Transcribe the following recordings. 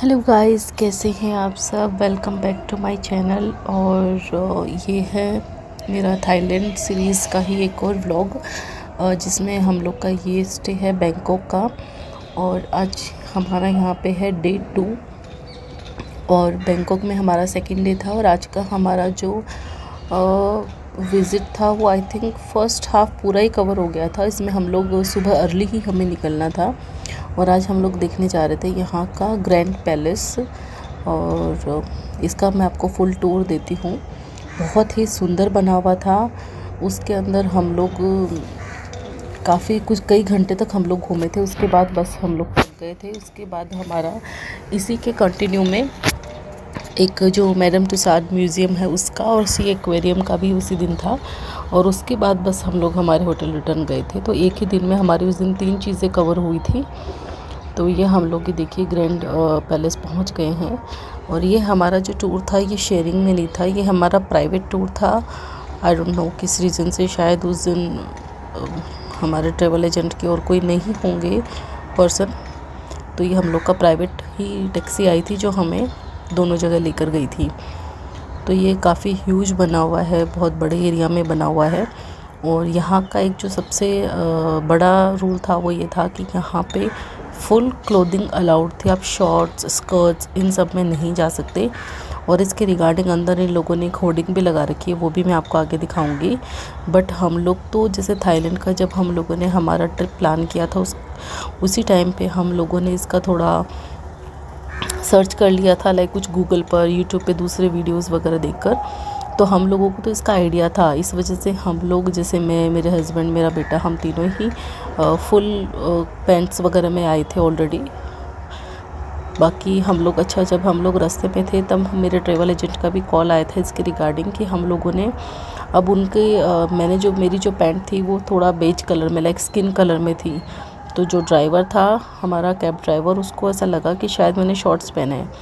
Hello guys, कैसे हैं आप सब। Welcome back to my channel. और ये है मेरा थाईलैंड सीरीज़ का ही एक और व्लॉग, जिसमें हम लोग का ये स्टे है बैंकॉक का। और आज हमारा यहाँ पे है डे 2 और बैंकॉक में हमारा सेकंड डे था। और आज का हमारा जो विज़िट था वो आई थिंक फ़र्स्ट हाफ़ पूरा ही कवर हो गया था। इसमें हम लोग सुबह अर्ली ही हमें निकलना था और आज हम लोग देखने जा रहे थे यहाँ का ग्रैंड पैलेस। और इसका मैं आपको फुल टूर देती हूँ। बहुत ही सुंदर बना हुआ था। उसके अंदर हम लोग काफ़ी कुछ कई घंटे तक हम लोग घूमे थे। उसके बाद बस हम लोग थक गए थे। उसके बाद हमारा इसी के कंटिन्यू में एक जो मैडम तुसाद म्यूज़ियम है उसका और सी एक्वेरियम का भी उसी दिन था। और उसके बाद बस हम लोग हमारे होटल रिटर्न गए थे। तो एक ही दिन में हमारी उस दिन 3 चीज़ें कवर हुई थी। तो ये हम लोग की देखिए ग्रैंड पैलेस पहुंच गए हैं। और ये हमारा जो टूर था ये शेयरिंग में नहीं था, ये हमारा प्राइवेट टूर था। आई डोंट नो किस रीज़न से, शायद उस दिन हमारे ट्रेवल एजेंट के और कोई नहीं होंगे पर्सन। तो ये हम लोग का प्राइवेट ही टैक्सी आई थी जो हमें दोनों जगह लेकर गई थी। तो ये काफ़ी ह्यूज बना हुआ है, बहुत बड़े एरिया में बना हुआ है। और यहाँ का एक जो सबसे बड़ा रूल था वो ये था कि यहाँ पे फुल क्लोथिंग अलाउड थी। आप शॉर्ट्स स्कर्ट्स इन सब में नहीं जा सकते। और इसके रिगार्डिंग अंदर इन लोगों ने एक होर्डिंग भी लगा रखी है, वो भी मैं आपको आगे दिखाऊंगी। बट हम लोग तो जैसे थाईलैंड का जब हम लोगों ने हमारा ट्रिप प्लान किया था उसी टाइम पे हम लोगों ने इसका थोड़ा सर्च कर लिया था, लाइक कुछ गूगल पर यूट्यूब पे दूसरे वीडियोस वगैरह देखकर। तो हम लोगों को तो इसका आइडिया था। इस वजह से हम लोग, जैसे मैं, मेरे हस्बैंड, मेरा बेटा, हम तीनों ही फुल पैंट्स वगैरह में आए थे ऑलरेडी। बाकी हम लोग अच्छा, जब हम लोग रास्ते पे थे तब मेरे ट्रैवल एजेंट का भी कॉल आया था इसके रिगार्डिंग कि हम लोगों ने अब उनके मैंने जो मेरी जो पैंट थी वो थोड़ा बेज कलर में, लाइक स्किन कलर में थी। तो जो ड्राइवर था हमारा कैब ड्राइवर, उसको ऐसा लगा कि शायद मैंने शॉर्ट्स पहने हैं।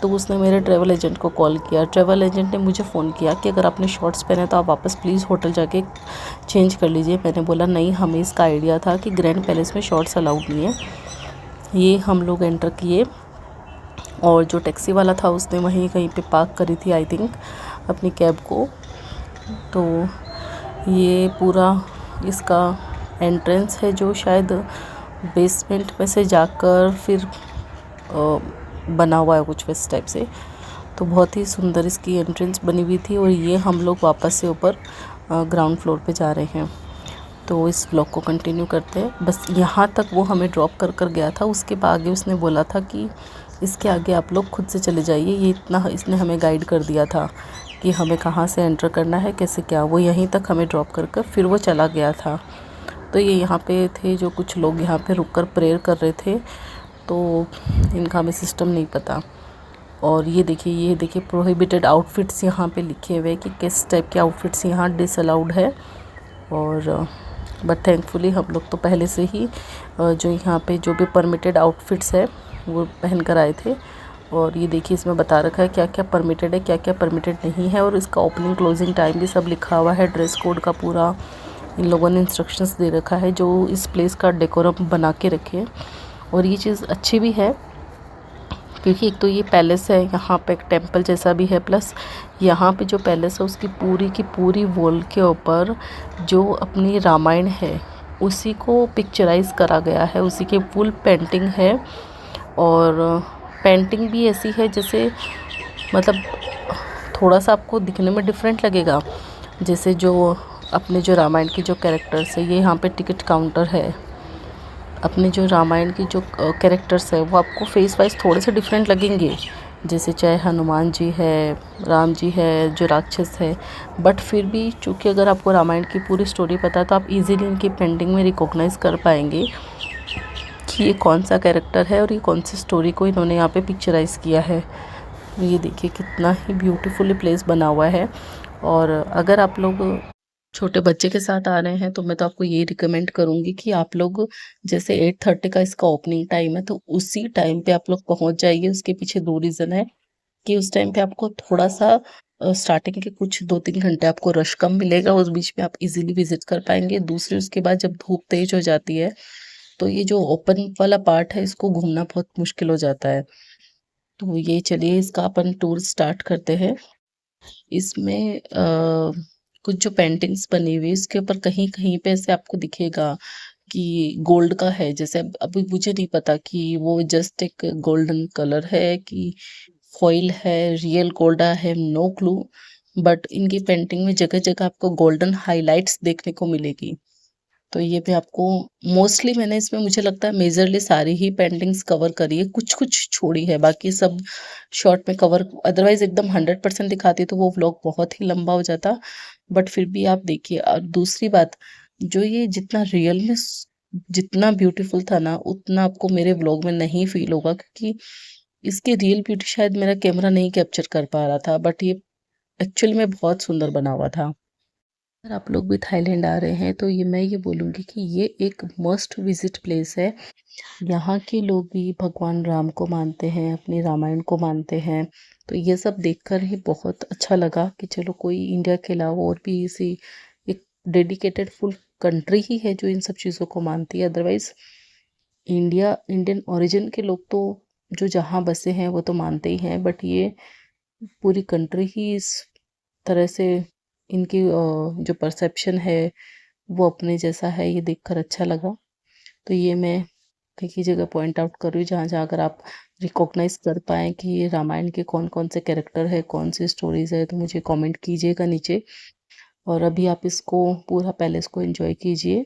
तो उसने मेरे ट्रैवल एजेंट को कॉल किया। ट्रैवल एजेंट ने मुझे फ़ोन किया कि अगर आपने शॉर्ट्स पहने तो आप वापस प्लीज़ होटल जाके चेंज कर लीजिए। मैंने बोला नहीं, हमें इसका आइडिया था कि ग्रैंड पैलेस में शॉर्ट्स अलाउड नहीं है। ये हम लोग एंटर किए और जो टैक्सी वाला था उसने वहीं कहीं पे पार्क करी थी आई थिंक अपनी कैब को। तो ये पूरा इसका एंट्रेंस है जो शायद बेसमेंट में से जाकर फिर बना हुआ है कुछ इस टाइप से। तो बहुत ही सुंदर इसकी एंट्रेंस बनी हुई थी। और ये हम लोग वापस से ऊपर ग्राउंड फ्लोर पे जा रहे हैं। तो इस ब्लॉग को कंटिन्यू करते हैं। बस यहाँ तक वो हमें ड्रॉप कर गया था। उसके बाद आगे उसने बोला था कि इसके आगे आप लोग खुद से चले जाइए। ये इतना इसने हमें गाइड कर दिया था कि हमें कहाँ से एंटर करना है, कैसे क्या। वो यहीं तक हमें ड्रॉप कर फिर वो चला गया था। तो ये यहाँ पे थे जो कुछ लोग यहाँ पे रुककर प्रेयर कर रहे थे। तो इनका हमें सिस्टम नहीं पता। और ये देखिए प्रोहिबिटेड आउटफिट्स यहाँ पे लिखे हुए कि किस टाइप के आउटफिट्स यहाँ डिसअलाउड है। और बट थैंकफुली हम लोग तो पहले से ही जो यहाँ पे जो भी परमिटेड आउटफिट्स है वो पहन कर आए थे। और ये देखिए इसमें बता रखा है क्या क्या परमिटेड है, क्या क्या परमिटेड नहीं है। और इसका ओपनिंग क्लोजिंग टाइम भी सब लिखा हुआ है। ड्रेस कोड का पूरा इन लोगों ने इंस्ट्रक्शंस दे रखा है जो इस प्लेस का डेकोरम बना के रखे। और ये चीज़ अच्छी भी है क्योंकि एक तो ये पैलेस है, यहाँ पे एक टेंपल जैसा भी है, प्लस यहाँ पे जो पैलेस है उसकी पूरी की पूरी वॉल के ऊपर जो अपनी रामायण है उसी को पिक्चराइज करा गया है, उसी के फुल पेंटिंग है। और पेंटिंग भी ऐसी है जैसे मतलब थोड़ा सा आपको दिखने में डिफरेंट लगेगा। जैसे जो अपने जो रामायण के जो कैरेक्टर्स है, ये यहाँ पे टिकट काउंटर है। अपने जो रामायण की जो कैरेक्टर्स है वो आपको फेस वाइज थोड़े से डिफरेंट लगेंगे। जैसे चाहे हनुमान जी है, राम जी है जो राक्षस है, बट फिर भी चूँकि अगर आपको रामायण की पूरी स्टोरी पता है तो आप इजीली इनकी पेंटिंग में रिकॉग्नाइज़ कर पाएंगे कि ये कौन सा कैरेक्टर है और ये कौन सी स्टोरी को इन्होंने यहाँ पे पिक्चराइज़ किया है। ये देखिए कितना ही ब्यूटीफुली प्लेस बना हुआ है। और अगर आप लोग छोटे बच्चे के साथ आ रहे हैं तो मैं तो आपको ये रिकमेंड करूँगी कि आप लोग जैसे 8:30 का इसका ओपनिंग टाइम है तो उसी टाइम पे आप लोग पहुँच जाइए। उसके पीछे 2 रीज़न है कि उस टाइम पे आपको थोड़ा-सा स्टार्टिंग के कुछ 2-3 घंटे आपको रश कम मिलेगा, उस बीच में आप इज़िली विज़िट कर पाएँगे। दूसरी उसके बाद जब धूप तेज़ हो जाती है तो ये जो ओपन वाला पार्ट है इसको घूमना बहुत मुश्किल हो जाता है। तो ये चलिए इसका अपन टूर स्टार्ट करते हैं। इसमें कुछ जो पेंटिंग्स बनी हुई है इसके ऊपर कहीं कहीं पे ऐसे आपको दिखेगा कि गोल्ड का है। जैसे अभी मुझे नहीं पता कि वो जस्ट एक गोल्डन कलर है कि फॉइल है, रियल गोल्ड है, नो क्लू। बट इनकी पेंटिंग में जगह जगह आपको गोल्डन हाइलाइट्स देखने को मिलेगी। तो ये भी आपको मोस्टली मैंने इसमें मुझे लगता है मेजरली सारी ही पेंटिंग्स कवर करी है, कुछ कुछ छोड़ी है, बाकी सब शॉर्ट में कवर। अदरवाइज एकदम 100% दिखाती तो वो व्लॉग बहुत ही लंबा हो जाता। बट फिर भी आप देखिए। और दूसरी बात, जो ये जितना रियल में जितना ब्यूटीफुल था ना उतना आपको मेरे व्लॉग में नहीं फील होगा, क्योंकि इसकी रियल ब्यूटी शायद मेरा कैमरा नहीं कैप्चर कर पा रहा था। बट ये एक्चुअली में बहुत सुंदर बना हुआ था। अगर आप लोग भी थाईलैंड आ रहे हैं तो मैं ये बोलूँगी कि ये एक मस्ट विजिट प्लेस है। यहाँ के लोग भी भगवान राम को मानते हैं, अपनी रामायण को मानते हैं। तो ये सब देखकर ही बहुत अच्छा लगा कि चलो कोई इंडिया के अलावा और भी इसी एक डेडिकेटेड फुल कंट्री ही है जो इन सब चीज़ों को मानती है। अदरवाइज इंडियन ओरिजिन के लोग तो जो जहाँ बसे हैं वो तो मानते ही हैं, बट ये पूरी कंट्री ही इस तरह से इनकी जो परसेप्शन है वो अपने जैसा है, ये देखकर अच्छा लगा। तो ये मैं कई की जगह पॉइंट आउट कर रही हूँ जहाँ जहाँ अगर आप रिकॉग्नाइज कर पाएँ कि ये रामायण के कौन कौन से कैरेक्टर है, कौन सी स्टोरीज है, तो मुझे कमेंट कीजिएगा नीचे। और अभी आप इसको पूरा पैलेस को एंजॉय कीजिए।